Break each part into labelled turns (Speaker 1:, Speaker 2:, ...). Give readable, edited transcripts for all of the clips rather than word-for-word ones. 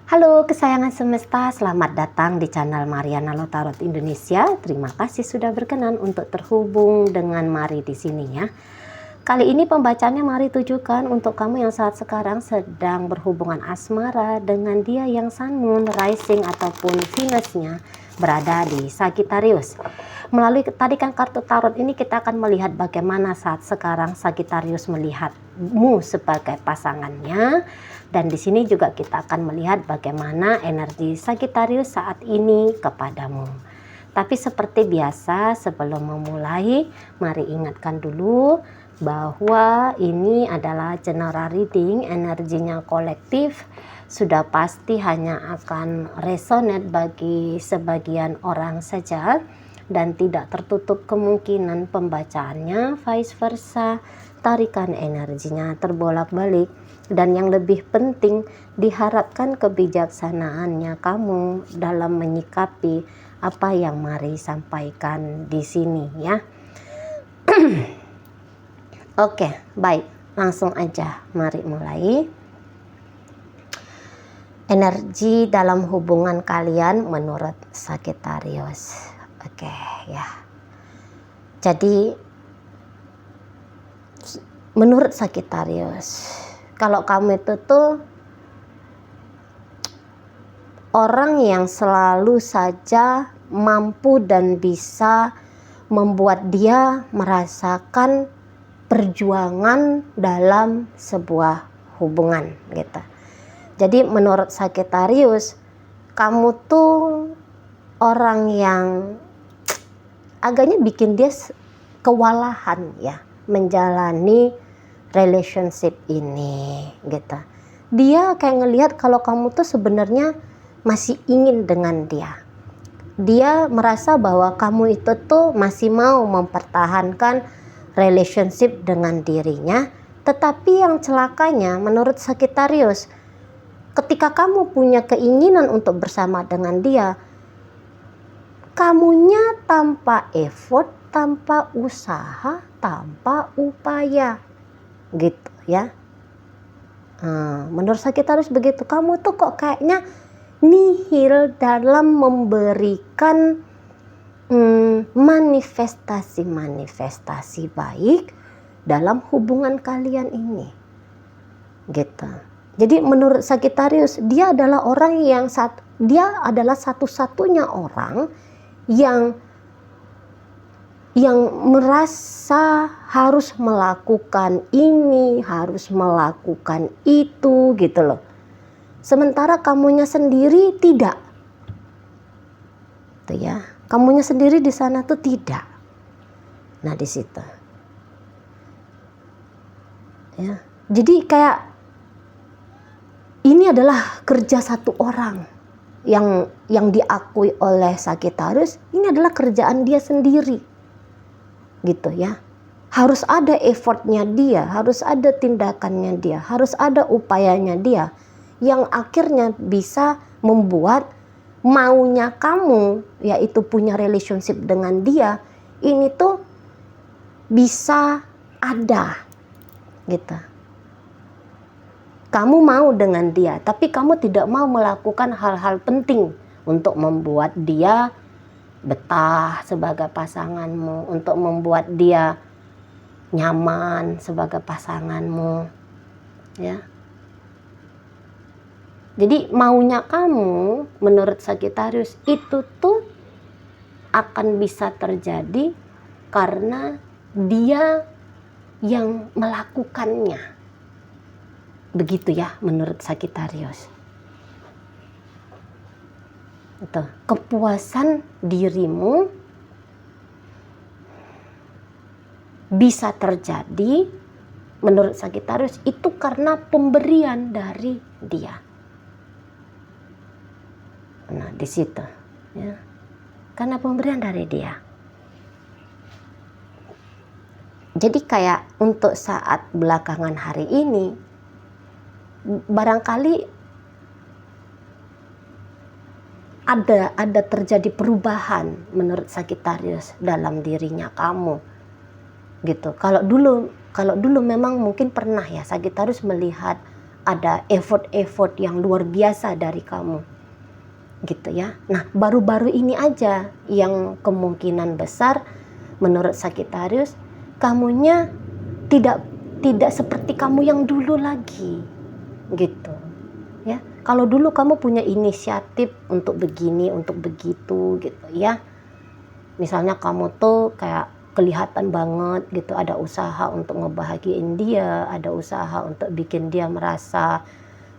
Speaker 1: Halo kesayangan semesta, selamat datang di channel Mariana Lo Tarot Indonesia. Terima kasih sudah berkenan untuk terhubung dengan Mari di sini ya. Kali ini pembacaannya Mari tujukan untuk kamu yang saat sekarang sedang berhubungan asmara dengan dia yang Sun, Moon, Rising ataupun Venusnya berada di Sagittarius. Melalui tarikan kartu tarot ini kita akan melihat bagaimana saat sekarang Sagittarius melihatmu sebagai pasangannya. Dan di sini juga kita akan melihat bagaimana energi Sagittarius saat ini kepadamu. Tapi seperti biasa sebelum memulai, mari ingatkan dulu bahwa ini adalah general reading, energinya kolektif, sudah pasti hanya akan resonate bagi sebagian orang saja dan tidak tertutup kemungkinan pembacaannya vice versa, tarikan energinya terbolak-balik. Dan yang lebih penting, diharapkan kebijaksanaannya kamu dalam menyikapi apa yang Mari sampaikan di sini ya. Oke, baik, langsung aja mari mulai. Energi dalam hubungan kalian menurut Sagittarius. Oke ya. Jadi menurut Sagittarius, kalau kamu itu tuh orang yang selalu saja mampu dan bisa membuat dia merasakan perjuangan dalam sebuah hubungan gitu. Jadi menurut Sagittarius, kamu tuh orang yang agaknya bikin dia kewalahan ya menjalani relationship ini gitu. Dia kayak ngelihat kalau kamu tuh sebenarnya masih ingin dengan dia. Dia merasa bahwa kamu itu tuh masih mau mempertahankan relationship dengan dirinya. Tetapi yang celakanya menurut Sagittarius, ketika kamu punya keinginan untuk bersama dengan dia, kamunya tanpa effort, tanpa usaha, tanpa upaya gitu ya. Menurut Sagittarius begitu, kamu tuh kok kayaknya nihil dalam memberikan manifestasi baik dalam hubungan kalian ini gitu. Jadi menurut Sagittarius, dia adalah orang yang dia adalah satu-satunya orang yang merasa harus melakukan ini, harus melakukan itu gitu loh. Sementara kamunya sendiri tidak. Tuh ya, kamunya sendiri di sana tuh tidak. Nah, di situ. Ya. Jadi kayak ini adalah kerja satu orang yang diakui oleh Sagittarius, ini adalah kerjaan dia sendiri. Gitu ya, harus ada effortnya dia, harus ada tindakannya dia, harus ada upayanya dia yang akhirnya bisa membuat maunya kamu yaitu punya relationship dengan dia ini tuh bisa ada gitu. Kamu mau dengan dia tapi kamu tidak mau melakukan hal-hal penting untuk membuat dia betah sebagai pasanganmu, untuk membuat dia nyaman sebagai pasanganmu ya. Jadi maunya kamu menurut Sagittarius itu tuh akan bisa terjadi karena dia yang melakukannya. Begitu ya menurut Sagittarius. Itu kepuasan dirimu bisa terjadi menurut Sagittarius itu karena pemberian dari dia. Nah, di situ ya. Karena pemberian dari dia. Jadi kayak untuk saat belakangan hari ini barangkali ada terjadi perubahan menurut Sagittarius dalam dirinya kamu gitu. Kalau dulu memang mungkin pernah ya Sagittarius melihat ada effort yang luar biasa dari kamu, gitu ya. Nah, baru-baru ini aja yang kemungkinan besar menurut Sagittarius kamunya tidak seperti kamu yang dulu lagi, gitu ya. Kalau dulu kamu punya inisiatif untuk begini, untuk begitu, gitu ya. Misalnya kamu tuh kayak kelihatan banget gitu, ada usaha untuk ngebahagiain dia, ada usaha untuk bikin dia merasa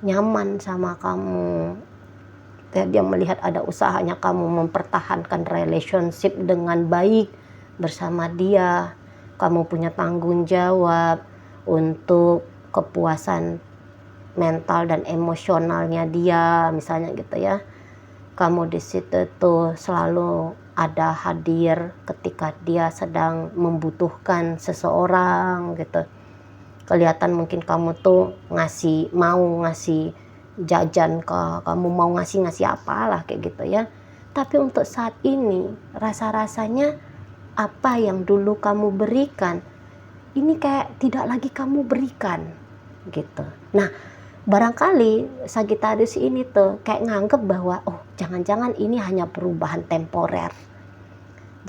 Speaker 1: nyaman sama kamu. Dia melihat ada usahanya kamu mempertahankan relationship dengan baik bersama dia. Kamu punya tanggung jawab untuk kepuasan mental dan emosionalnya dia, misalnya gitu ya. Kamu di situ tuh selalu ada hadir ketika dia sedang membutuhkan seseorang gitu. Kelihatan mungkin kamu tuh mau ngasih jajan ke kamu, mau ngasih apalah kayak gitu ya. Tapi untuk saat ini rasa-rasanya apa yang dulu kamu berikan ini kayak tidak lagi kamu berikan gitu. Nah, barangkali Sagittarius ini tuh kayak nganggep bahwa jangan-jangan ini hanya perubahan temporer.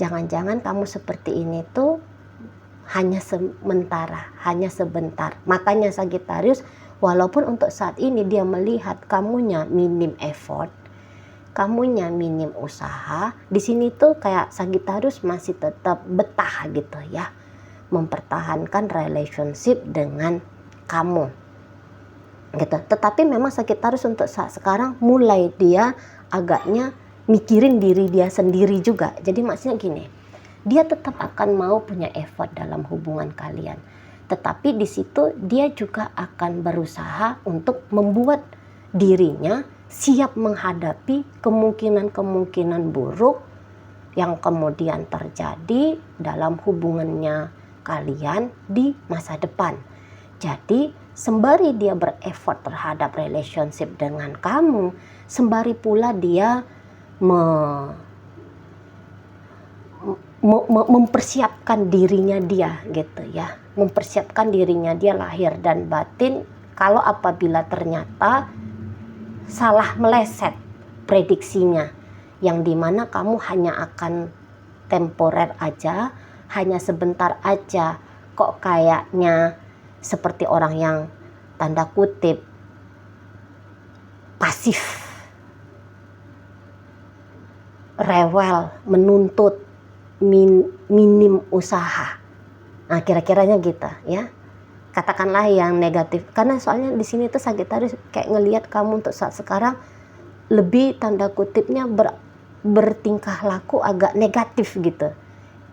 Speaker 1: Jangan-jangan kamu seperti ini tuh hanya sementara, hanya sebentar. Makanya Sagittarius walaupun untuk saat ini dia melihat kamunya minim effort, kamunya minim usaha, di sini tuh kayak Sagittarius masih tetap betah gitu ya, mempertahankan relationship dengan kamu gitu. Tetapi memang Sagittarius untuk saat sekarang mulai dia agaknya mikirin diri dia sendiri juga. Jadi maksudnya gini, dia tetap akan mau punya effort dalam hubungan kalian, tetapi di situ dia juga akan berusaha untuk membuat dirinya siap menghadapi kemungkinan-kemungkinan buruk yang kemudian terjadi dalam hubungannya kalian di masa depan. Jadi sembari dia bereffort terhadap relationship dengan kamu, sembari pula dia mempersiapkan dirinya dia gitu ya, mempersiapkan dirinya dia lahir dan batin kalau apabila ternyata salah meleset prediksinya, yang dimana kamu hanya akan temporer aja, hanya sebentar aja, kok kayaknya seperti orang yang tanda kutip pasif, rewel, menuntut, minim usaha. Nah, kira-kiranya gitu ya. Katakanlah yang negatif, karena soalnya di sini tuh Sagittarius kayak ngelihat kamu untuk saat sekarang lebih tanda kutipnya bertingkah laku agak negatif gitu.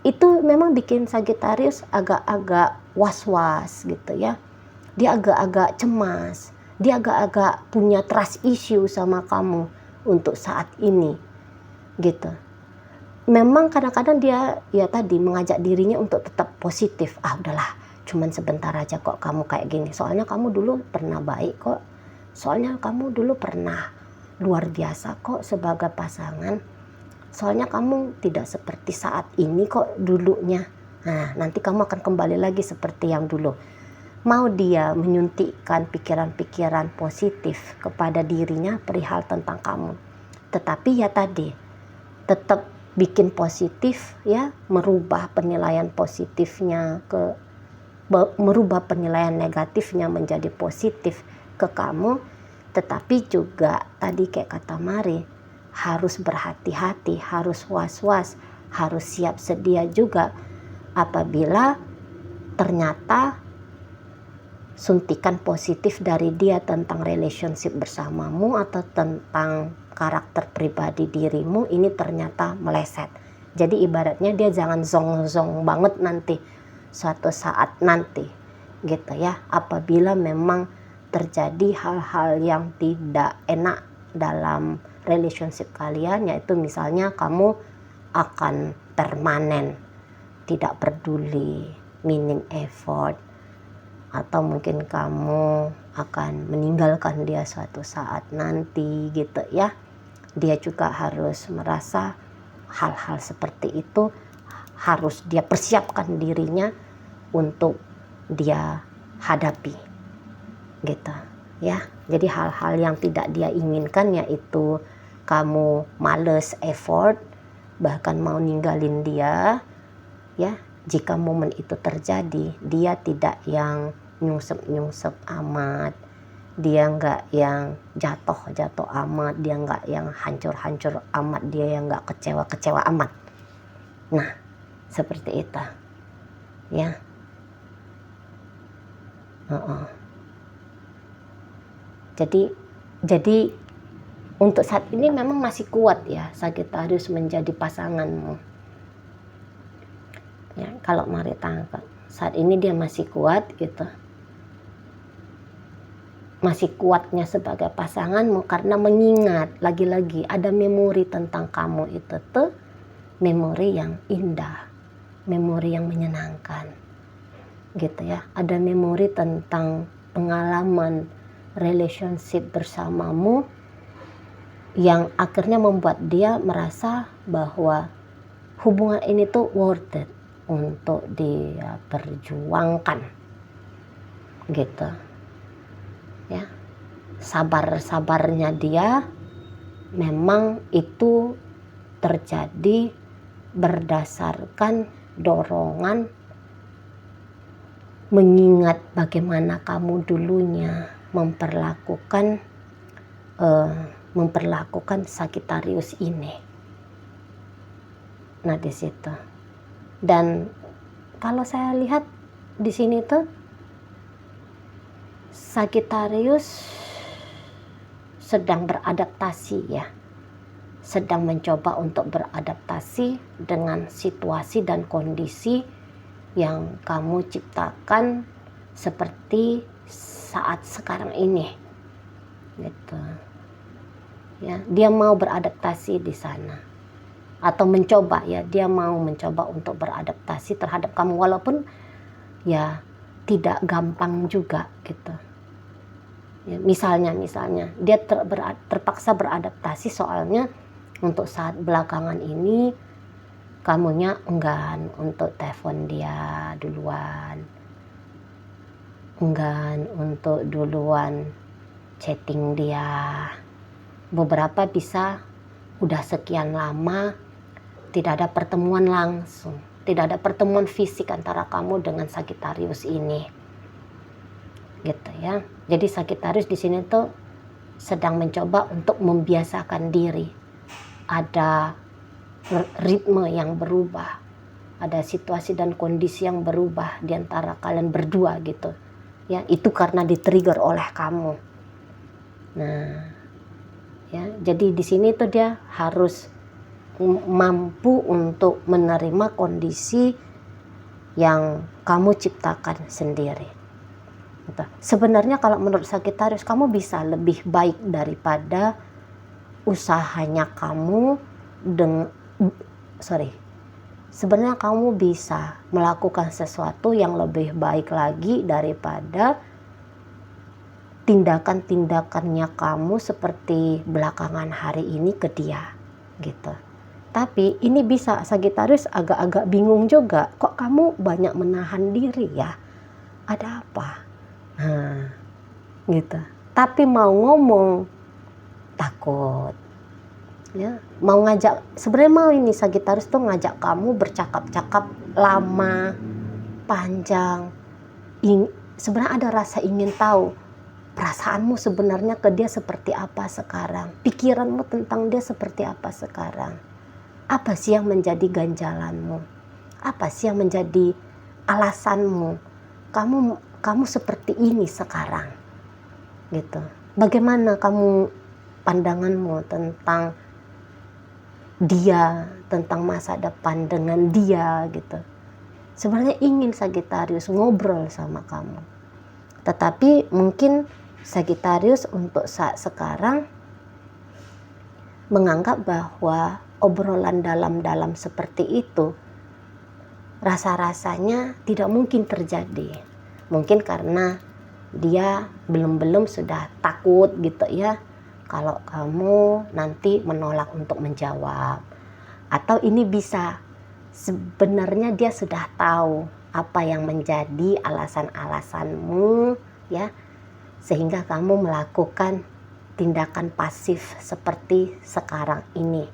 Speaker 1: Itu memang bikin Sagittarius agak-agak was-was gitu ya. Dia agak-agak cemas, dia agak-agak punya trust issue sama kamu untuk saat ini gitu. Memang kadang-kadang dia ya tadi mengajak dirinya untuk tetap positif. Udahlah, cuman sebentar aja kok kamu kayak gini. Soalnya kamu dulu pernah baik kok. Soalnya kamu dulu pernah luar biasa kok sebagai pasangan. Soalnya kamu tidak seperti saat ini kok dulunya. Nah, nanti kamu akan kembali lagi seperti yang dulu. Mau dia menyuntikkan pikiran-pikiran positif kepada dirinya perihal tentang kamu. Tetapi ya tadi, tetap bikin positif ya, merubah penilaian positifnya merubah penilaian negatifnya menjadi positif ke kamu. Tetapi juga tadi kayak kata Mari, harus berhati-hati, harus was-was, harus siap sedia juga apabila ternyata suntikan positif dari dia tentang relationship bersamamu atau tentang karakter pribadi dirimu ini ternyata meleset. Jadi ibaratnya dia jangan zong-zong banget nanti suatu saat nanti gitu ya, apabila memang terjadi hal-hal yang tidak enak dalam relationship kalian, yaitu misalnya kamu akan permanen tidak peduli, minim effort, atau mungkin kamu akan meninggalkan dia suatu saat nanti gitu ya. Dia juga harus merasa hal-hal seperti itu harus dia persiapkan dirinya untuk dia hadapi gitu. ya. Jadi hal-hal yang tidak dia inginkan, yaitu kamu males effort, bahkan mau ninggalin dia, ya. Jika momen itu terjadi, dia tidak yang nyungsep amat, dia nggak yang jatuh amat, dia nggak yang hancur amat, dia yang nggak kecewa amat. Nah, seperti itu, ya. Jadi untuk saat ini memang masih kuat ya Sagittarius menjadi pasanganmu. Ya, kalau mari tangkap saat ini dia masih kuat gitu. Masih kuatnya sebagai pasanganmu karena mengingat lagi-lagi ada memori tentang kamu itu tuh, memori yang indah, memori yang menyenangkan. Gitu ya. Ada memori tentang pengalaman relationship bersamamu yang akhirnya membuat dia merasa bahwa hubungan ini tuh worth it untuk dia perjuangkan, gitu ya. Sabarnya dia memang itu terjadi berdasarkan dorongan mengingat bagaimana kamu dulunya memperlakukan Sagittarius ini. Nah, di situ. Dan kalau saya lihat di sini tuh Sagittarius sedang beradaptasi ya. Sedang mencoba untuk beradaptasi dengan situasi dan kondisi yang kamu ciptakan seperti saat sekarang ini. Gitu. Ya, dia mau beradaptasi di sana. Atau mencoba ya, dia mau mencoba untuk beradaptasi terhadap kamu walaupun ya tidak gampang juga gitu. Ya, misalnya dia terpaksa beradaptasi soalnya untuk saat belakangan ini kamunya enggan untuk telepon dia duluan, enggan untuk duluan chatting dia. Beberapa bisa udah sekian lama tidak ada pertemuan langsung, tidak ada pertemuan fisik antara kamu dengan Sagittarius ini, gitu ya. Jadi Sagittarius di sini tuh sedang mencoba untuk membiasakan diri. Ada ritme yang berubah, ada situasi dan kondisi yang berubah di antara kalian berdua gitu, ya. Itu karena di-trigger oleh kamu. Nah, ya. Jadi di sini tuh dia harus mampu untuk menerima kondisi yang kamu ciptakan sendiri. Sebenarnya kalau menurut Sagittarius kamu bisa lebih baik daripada usahanya kamu sebenarnya kamu bisa melakukan sesuatu yang lebih baik lagi daripada tindakan-tindakannya kamu seperti belakangan hari ini ke dia, gitu. Tapi ini bisa Sagittarius agak-agak bingung juga. Kok kamu banyak menahan diri ya? Ada apa? Nah, gitu. Tapi mau ngomong takut. Ya, mau ngajak, sebenarnya mau ini Sagittarius tuh ngajak kamu bercakap-cakap lama, panjang. Sebenarnya ada rasa ingin tahu perasaanmu sebenarnya ke dia seperti apa sekarang. Pikiranmu tentang dia seperti apa sekarang. Apa sih yang menjadi ganjalanmu? Apa sih yang menjadi alasanmu? Kamu seperti ini sekarang, gitu. Bagaimana pandanganmu tentang dia, tentang masa depan dengan dia, gitu. Sebenarnya ingin Sagittarius ngobrol sama kamu. Tetapi mungkin Sagittarius untuk saat sekarang menganggap bahwa obrolan dalam-dalam seperti itu rasa-rasanya tidak mungkin terjadi. Mungkin karena dia belum sudah takut gitu ya, kalau kamu nanti menolak untuk menjawab. Atau ini bisa sebenarnya dia sudah tahu apa yang menjadi alasan-alasanmu ya, sehingga kamu melakukan tindakan pasif seperti sekarang ini.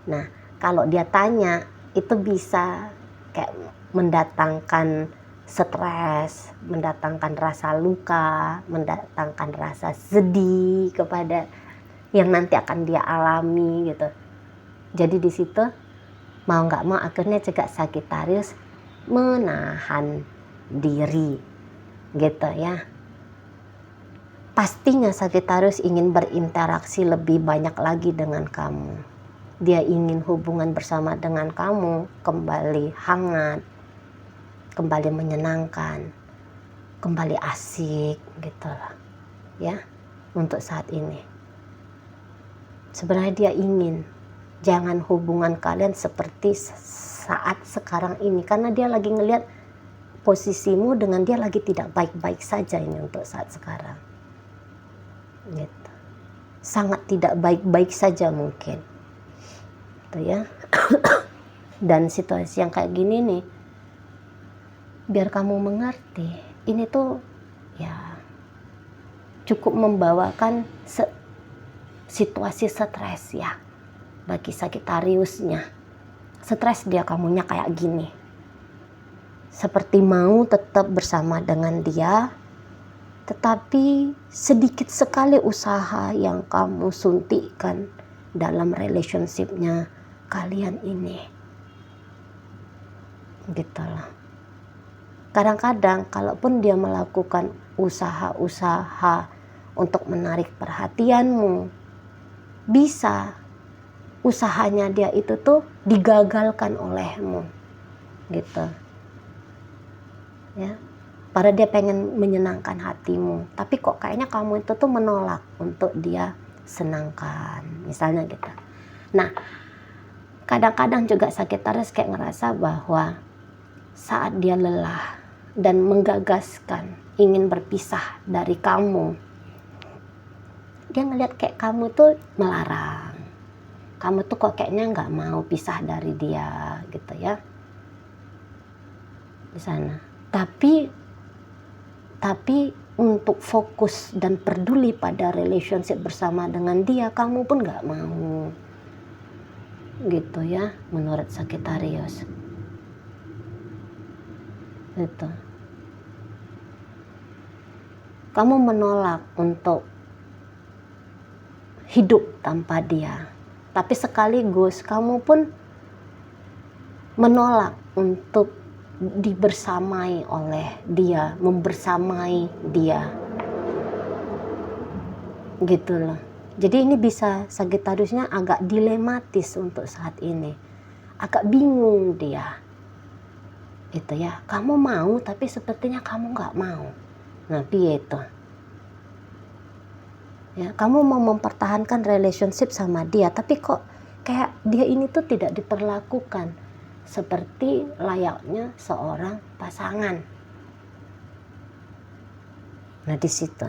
Speaker 1: Nah, kalau dia tanya, itu bisa kayak mendatangkan stres, mendatangkan rasa luka, mendatangkan rasa sedih kepada yang nanti akan dia alami gitu. Jadi di situ mau nggak mau akhirnya juga Sagittarius menahan diri gitu ya. Pastinya Sagittarius ingin berinteraksi lebih banyak lagi dengan kamu. Dia ingin hubungan bersama dengan kamu kembali hangat, kembali menyenangkan, kembali asik gitu lah ya untuk saat ini. Sebenarnya dia ingin jangan hubungan kalian seperti saat sekarang ini, karena dia lagi ngelihat posisimu dengan dia lagi tidak baik-baik saja ini untuk saat sekarang gitu. Sangat tidak baik-baik saja mungkin gitu ya. Dan situasi yang kayak gini nih, biar kamu mengerti, ini tuh ya cukup membawakan situasi stres ya bagi Sagittariusnya. Stres dia kamunya kayak gini, seperti mau tetap bersama dengan dia, tetapi sedikit sekali usaha yang kamu suntikkan dalam relationship-nya kalian ini gitu loh. Kadang-kadang kalaupun dia melakukan usaha-usaha untuk menarik perhatianmu, bisa usahanya dia itu tuh digagalkan olehmu gitu ya. Padahal dia pengen menyenangkan hatimu, tapi kok kayaknya kamu itu tuh menolak untuk dia senangkan misalnya gitu. Nah, kadang-kadang juga Sagittarius kayak ngerasa bahwa saat dia lelah dan menggagaskan ingin berpisah dari kamu, dia ngeliat kayak kamu tuh melarang, kamu tuh kok kayaknya nggak mau pisah dari dia gitu ya di sana. Tapi untuk fokus dan peduli pada relationship bersama dengan dia, kamu pun nggak mau gitu ya menurut Sagittarius gitu. Kamu menolak untuk hidup tanpa dia, tapi sekaligus kamu pun menolak untuk dibersamai oleh dia, membersamai dia gitu loh. Jadi ini bisa Sagittariusnya agak dilematis untuk saat ini, agak bingung dia itu ya. Kamu mau tapi sepertinya kamu nggak mau. Nah piye itu ya, kamu mau mempertahankan relationship sama dia, tapi kok kayak dia ini tuh tidak diperlakukan seperti layaknya seorang pasangan. Nah di situ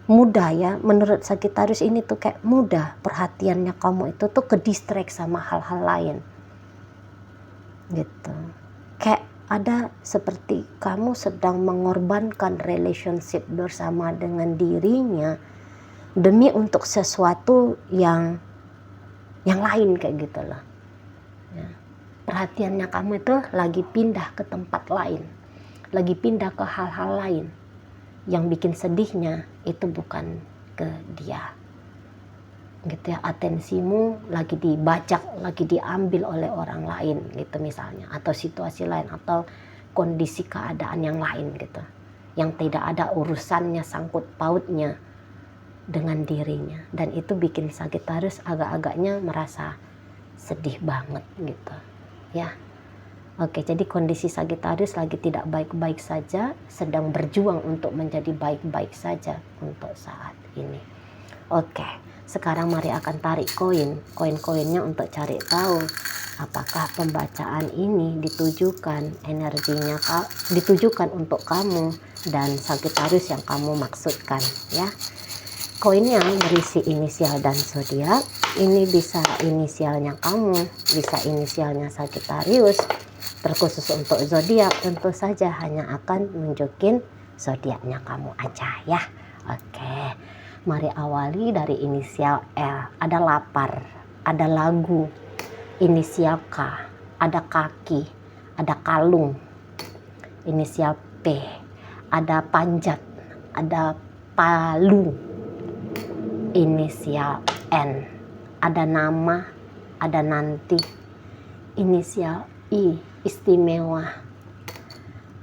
Speaker 1: mudah ya menurut Sagittarius ini tuh kayak mudah perhatiannya kamu itu tuh ke distract sama hal-hal lain gitu. Kayak ada seperti kamu sedang mengorbankan relationship bersama dengan dirinya demi untuk sesuatu yang lain kayak gitu loh ya. Perhatiannya kamu itu lagi pindah ke tempat lain, lagi pindah ke hal-hal lain. Yang bikin sedihnya itu bukan ke dia gitu ya, atensimu lagi dibajak, lagi diambil oleh orang lain gitu misalnya, atau situasi lain atau kondisi keadaan yang lain gitu, yang tidak ada urusannya sangkut pautnya dengan dirinya. Dan itu bikin Sagittarius agak-agaknya merasa sedih banget gitu ya. Oke, jadi kondisi Sagittarius lagi tidak baik-baik saja, sedang berjuang untuk menjadi baik-baik saja untuk saat ini. Oke, sekarang mari akan tarik koin-koinnya untuk cari tahu apakah pembacaan ini ditujukan energinya ditujukan untuk kamu dan Sagittarius yang kamu maksudkan ya. Koin yang berisi inisial dan zodiak, ini bisa inisialnya kamu, bisa inisialnya Sagittarius. Terkhusus untuk zodiak tentu saja hanya akan nunjukin zodiaknya kamu aja ya. Oke, mari awali dari inisial L. Ada lapar, ada lagu. Inisial K, ada kaki, ada kalung. Inisial P, ada panjat, ada palu. Inisial N, ada nama, ada nanti. Inisial I, istimewa.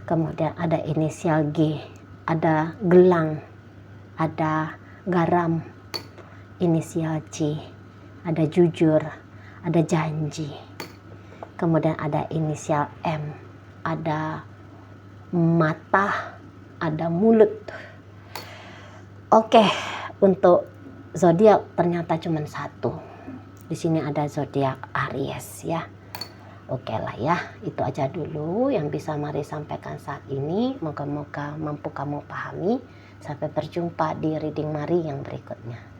Speaker 1: Kemudian ada inisial G, ada gelang, ada garam. Inisial C, ada jujur, ada janji. Kemudian ada inisial M, ada mata, ada mulut. Oke, untuk zodiak ternyata cuma satu. Di sini ada zodiak Aries ya. Oke lah ya, itu aja dulu yang bisa Mari sampaikan saat ini. Moga-moga mampu kamu pahami. Sampai berjumpa di reading Mari yang berikutnya.